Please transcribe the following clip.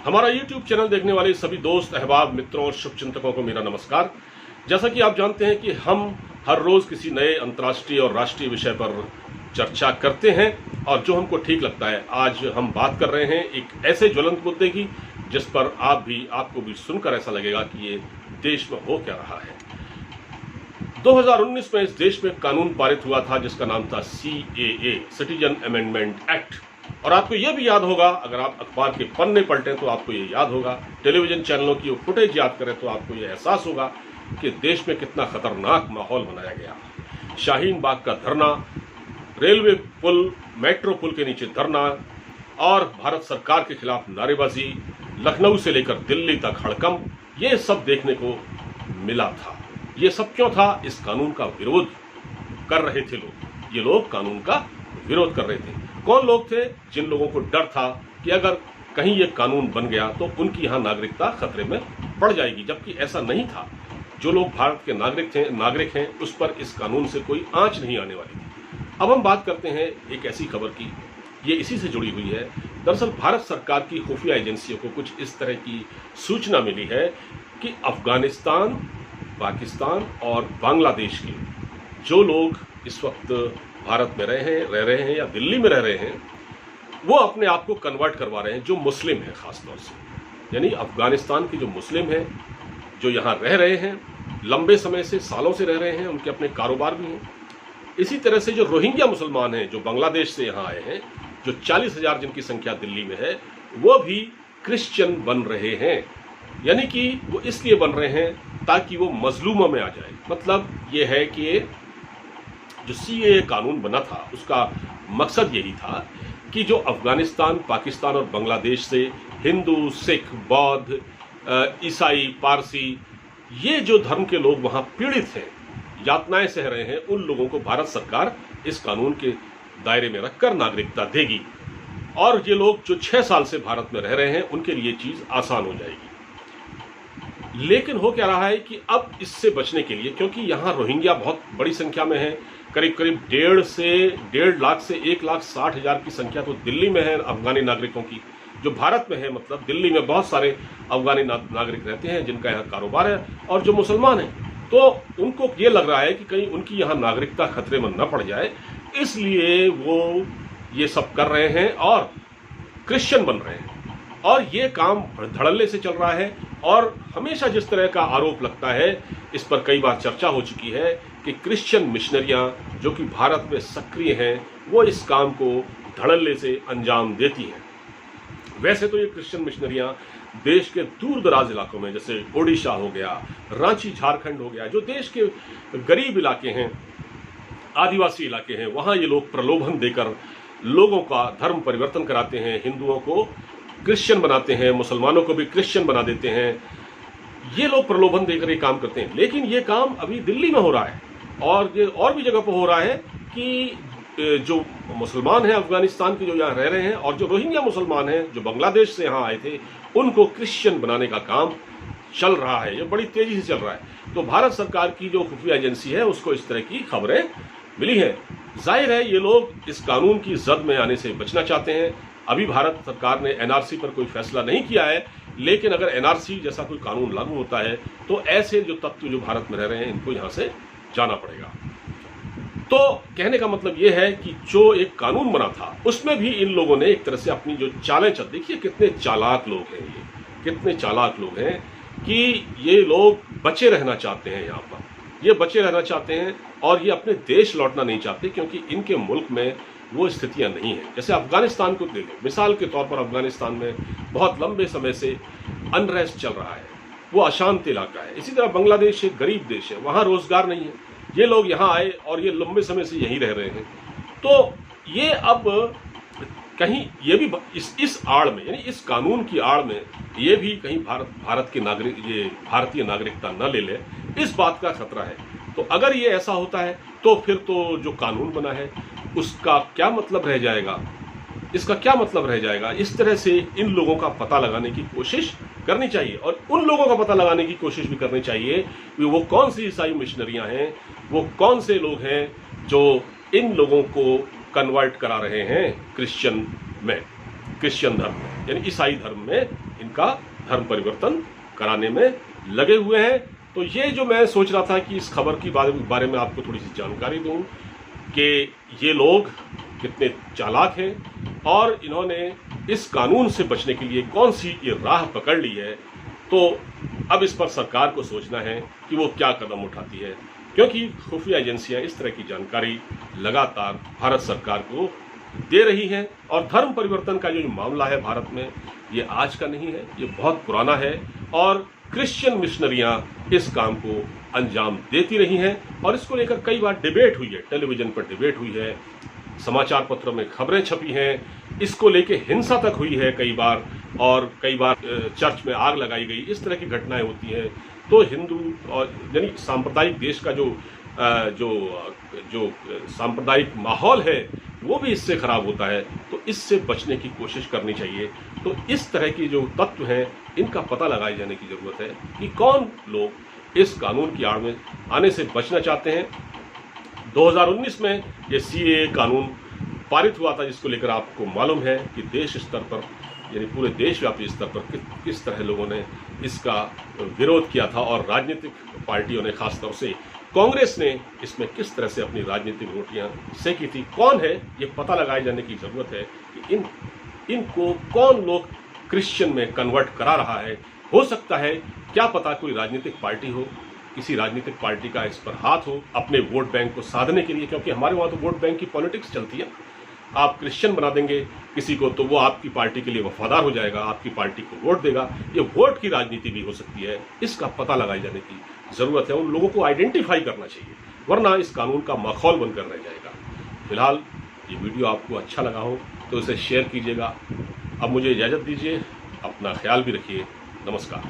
हमारा YouTube channel देखने वाले सभी दोस्त, अहबाब, मित्रों और शुभचिंतकों को मेरा नमस्कार। जैसा कि आप जानते हैं कि हम हर रोज किसी नए अंतर्राष्ट्रीय और राष्ट्रीय विषय पर चर्चा करते हैं और जो हमको ठीक लगता है, आज हम बात कर रहे हैं एक ऐसे ज्वलंत मुद्दे की जिस पर आपको भी सुनकर ऐसा लगेगा कि ये देश में हो क्या रहा है। 2019 में इस देश में कानून पारित हुआ था जिसका नाम था CAA, सिटीजन अमेंडमेंट एक्ट। और आपको यह भी याद होगा, अगर आप अखबार के पन्ने पलटें तो आपको ये याद होगा, टेलीविजन चैनलों की फुटेज याद करें तो आपको ये एहसास होगा कि देश में कितना खतरनाक माहौल बनाया गया। शाहीन बाग का धरना, रेलवे पुल, मेट्रो पुल के नीचे धरना और भारत सरकार के खिलाफ नारेबाजी, लखनऊ से लेकर दिल्ली तक हड़कंप, ये सब देखने को मिला था। ये सब क्यों था? इस कानून का विरोध कर रहे थे लोग। ये लोग कानून का विरोध कर रहे थे। कौन लोग थे? जिन लोगों को डर था कि अगर कहीं ये कानून बन गया तो उनकी यहाँ नागरिकता खतरे में पड़ जाएगी, जबकि ऐसा नहीं था। जो लोग भारत के नागरिक हैं उस पर इस कानून से कोई आंच नहीं आने वाली थी। अब हम बात करते हैं एक ऐसी खबर की, ये इसी से जुड़ी हुई है। दरअसल भारत सरकार की खुफिया एजेंसियों को कुछ इस तरह की सूचना मिली है कि अफगानिस्तान, पाकिस्तान और बांग्लादेश के जो लोग इस वक्त भारत में रह रहे हैं या दिल्ली में रह रहे हैं, वो अपने आप को कन्वर्ट करवा रहे हैं, जो मुस्लिम हैं खासतौर से। यानी अफगानिस्तान के जो मुस्लिम हैं, जो यहाँ रह रहे हैं, लंबे समय से, सालों से रह रहे हैं, उनके अपने कारोबार भी हैं। इसी तरह से जो रोहिंग्या मुसलमान हैं, जो बांग्लादेश से यहाँ आए हैं, जो 40,000 जिनकी संख्या दिल्ली में है, वो भी क्रिश्चियन बन रहे हैं। यानी कि वो इसलिए बन रहे हैं ताकि वो मजलूमों में आ जाए। मतलब ये है कि जो CAA कानून बना था उसका मकसद यही था कि जो अफगानिस्तान, पाकिस्तान और बांग्लादेश से हिंदू, सिख, बौद्ध, ईसाई, पारसी, ये जो धर्म के लोग वहाँ पीड़ित हैं, यातनाएं सह रहे हैं, उन लोगों को भारत सरकार इस कानून के दायरे में रखकर नागरिकता देगी। और ये लोग जो 6 साल से भारत में रह रहे हैं उनके लिए चीज आसान हो जाएगी। लेकिन हो क्या रहा है कि अब इससे बचने के लिए, क्योंकि यहाँ रोहिंग्या बहुत बड़ी संख्या में है, करीब 1.5 लाख से 1,60,000 की संख्या तो दिल्ली में है अफगानी नागरिकों की, जो भारत में है। मतलब दिल्ली में बहुत सारे अफगानी नागरिक रहते हैं जिनका यहाँ कारोबार है और जो मुसलमान हैं, तो उनको ये लग रहा है कि कहीं उनकी यहाँ नागरिकता खतरे में न पड़ जाए, इसलिए वो ये सब कर रहे हैं और क्रिश्चियन बन रहे हैं। और ये काम धड़ल्ले से चल रहा है और हमेशा जिस तरह का आरोप लगता है, इस पर कई बार चर्चा हो चुकी है कि क्रिश्चियन मिशनरियां जो कि भारत में सक्रिय हैं, वो इस काम को धड़ल्ले से अंजाम देती हैं। वैसे तो ये क्रिश्चियन मिशनरियां देश के दूर दराज इलाकों में, जैसे ओडिशा हो गया, रांची, झारखंड हो गया, जो देश के गरीब इलाके हैं, आदिवासी इलाके हैं, वहां ये लोग प्रलोभन देकर लोगों का धर्म परिवर्तन कराते हैं, हिंदुओं को क्रिश्चियन बनाते हैं, मुसलमानों को भी क्रिश्चियन बना देते हैं। ये लोग प्रलोभन देकर ये काम करते हैं। लेकिन ये काम अभी दिल्ली में हो रहा है और ये और भी जगह पर हो रहा है कि जो मुसलमान हैं अफगानिस्तान के, जो यहाँ रह रहे हैं, और जो रोहिंग्या मुसलमान हैं जो बांग्लादेश से यहाँ आए थे, उनको क्रिश्चियन बनाने का काम चल रहा है। ये बड़ी तेजी से चल रहा है। तो भारत सरकार की जो खुफिया एजेंसी है उसको इस तरह की खबरें मिली है। जाहिर है ये लोग इस कानून की जद में आने से बचना चाहते हैं। अभी भारत सरकार ने NRC पर कोई फैसला नहीं किया है, लेकिन अगर NRC जैसा कोई कानून लागू होता है तो ऐसे जो तत्व जो भारत में रह रहे हैं, इनको यहां से जाना पड़ेगा। तो कहने का मतलब यह है कि जो एक कानून बना था उसमें भी इन लोगों ने एक तरह से अपनी जो चालें चल, देखिए कितने चालाक लोग हैं, ये कितने चालाक लोग हैं कि ये लोग बचे रहना चाहते हैं यहाँ पर, ये बचे रहना चाहते हैं और ये अपने देश लौटना नहीं चाहते, क्योंकि इनके मुल्क में वो स्थितियां नहीं है। जैसे अफगानिस्तान को ले लो, मिसाल के तौर पर अफगानिस्तान में बहुत लंबे समय से अनरेस्ट चल रहा है, वो अशांत इलाका है। इसी तरह बांग्लादेश एक गरीब देश है, वहाँ रोजगार नहीं है, ये लोग यहाँ आए और ये लंबे समय से यहीं रह रहे हैं। तो ये अब कहीं ये भी इस आड़ में, यानी इस कानून की आड़ में, ये भी कहीं भारत के नागरिक, ये भारतीय नागरिकता न ले ले, इस बात का खतरा है। तो अगर ये ऐसा होता है तो फिर तो जो कानून बना है उसका क्या मतलब रह जाएगा, इसका क्या मतलब रह जाएगा। इस तरह से इन लोगों का पता लगाने की कोशिश करनी चाहिए और उन लोगों का पता लगाने की कोशिश भी करनी चाहिए कि वो कौन सी ईसाई मिशनरियां हैं, वो कौन से लोग हैं जो इन लोगों को कन्वर्ट करा रहे हैं क्रिश्चियन धर्म में, यानी ईसाई धर्म में इनका धर्म परिवर्तन कराने में लगे हुए हैं। तो ये जो मैं सोच रहा था कि इस खबर की बारे में आपको थोड़ी सी जानकारी दूं कि ये लोग कितने चालाक हैं और इन्होंने इस कानून से बचने के लिए कौन सी ये राह पकड़ ली है। तो अब इस पर सरकार को सोचना है कि वो क्या कदम उठाती है, क्योंकि खुफिया एजेंसियां इस तरह की जानकारी लगातार भारत सरकार को दे रही हैं। और धर्म परिवर्तन का जो मामला है भारत में, ये आज का नहीं है, ये बहुत पुराना है और क्रिश्चियन मिशनरियां इस काम को अंजाम देती रही हैं और इसको लेकर कई बार डिबेट हुई है, टेलीविजन पर डिबेट हुई है, समाचार पत्रों में खबरें छपी हैं, इसको लेके हिंसा तक हुई है कई बार, और कई बार चर्च में आग लगाई गई, इस तरह की घटनाएं होती हैं। तो हिंदू और यानी सांप्रदायिक देश का जो सांप्रदायिक माहौल है वो भी इससे खराब होता है। तो इससे बचने की कोशिश करनी चाहिए। तो इस तरह की जो तत्व हैं इनका पता लगाए जाने की जरूरत है कि कौन लोग इस कानून की आड़ में आने से बचना चाहते हैं। 2019 में ये CAA कानून पारित हुआ था, जिसको लेकर आपको मालूम है कि देश स्तर पर यानी पूरे देशव्यापी स्तर पर किस तरह लोगों ने इसका विरोध किया था और राजनीतिक पार्टियों ने, खासतौर से कांग्रेस ने, इसमें किस तरह से अपनी राजनीतिक रोटियां सेकी थी। कौन है ये पता लगाए जाने की जरूरत है कि इनको कौन लोग क्रिश्चियन में कन्वर्ट करा रहा है। हो सकता है, क्या पता कोई राजनीतिक पार्टी हो, किसी राजनीतिक पार्टी का इस पर हाथ हो अपने वोट बैंक को साधने के लिए, क्योंकि हमारे वहाँ तो वोट बैंक की पॉलिटिक्स चलती है। आप क्रिश्चियन बना देंगे किसी को तो वो आपकी पार्टी के लिए वफादार हो जाएगा, आपकी पार्टी को वोट देगा। ये वोट की राजनीति भी हो सकती है, इसका पता लगाए जाने की जरूरत है। उन लोगों को आइडेंटिफाई करना चाहिए, वरना इस कानून का माहौल बनकर रह जाएगा। फिलहाल ये वीडियो आपको अच्छा लगा हो तो इसे शेयर कीजिएगा। अब मुझे इजाज़त दीजिए, अपना ख्याल भी रखिए। नमस्कार।